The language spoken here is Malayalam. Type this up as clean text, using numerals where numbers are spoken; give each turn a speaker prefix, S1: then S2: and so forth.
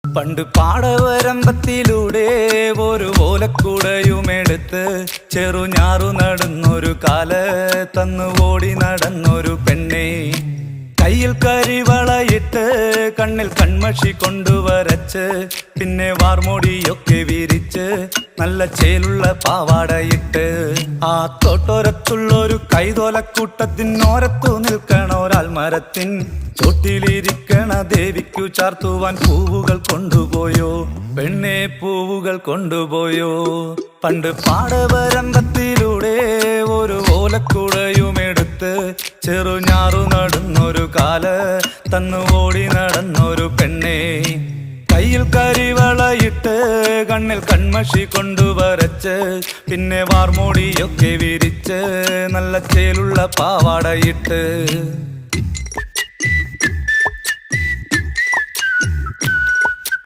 S1: പണ്ട് പാടവരമ്പത്തിലൂടെ ഒരു ഓലക്കുടയുമെടുത്ത് ചെറുഞാറു നടന്നൊരു കാല തന്നു ഓടി നടന്നൊരു പെണ്ണെ, കയ്യിൽ കരിവളയിട്ട് കണ്ണിൽ കൺമഷി കൊണ്ടുവരച്ച് പിന്നെ വാർമോടിയൊക്കെ വിരിച്ച് നല്ല ചേലുള്ള പാവാടയിട്ട് ആ തോട്ടോരത്തുള്ളൊരു കൈതോലക്കൂട്ടത്തിനോരത്തു നിൽക്കണ ഒരാൽമരത്തിൻ ചോട്ടിലിരിക്കണ ദേവിക്കു ചാർത്തുവാൻ പൂവുകൾ കൊണ്ടുപോയോ പെണ്ണെ, പൂവുകൾ കൊണ്ടുപോയോ. പണ്ട് പാടവരമ്പത്തിലൂടെ ഒരു ഓലക്കുടയുമെടുത്ത് ചെറുഞാറു നടന്നൊരു കാല തന്നു ഓടി നടന്നൊരു പെണ്ണെ, കയ്യിൽ കരിവളയിട്ട് കണ്ണിൽ കൺമഷി കൊണ്ടുവരച്ച് പിന്നെ വാർമോടിയൊക്കെ വിരിച്ച് നല്ല ചേലുള്ള പാവാടയിട്ട്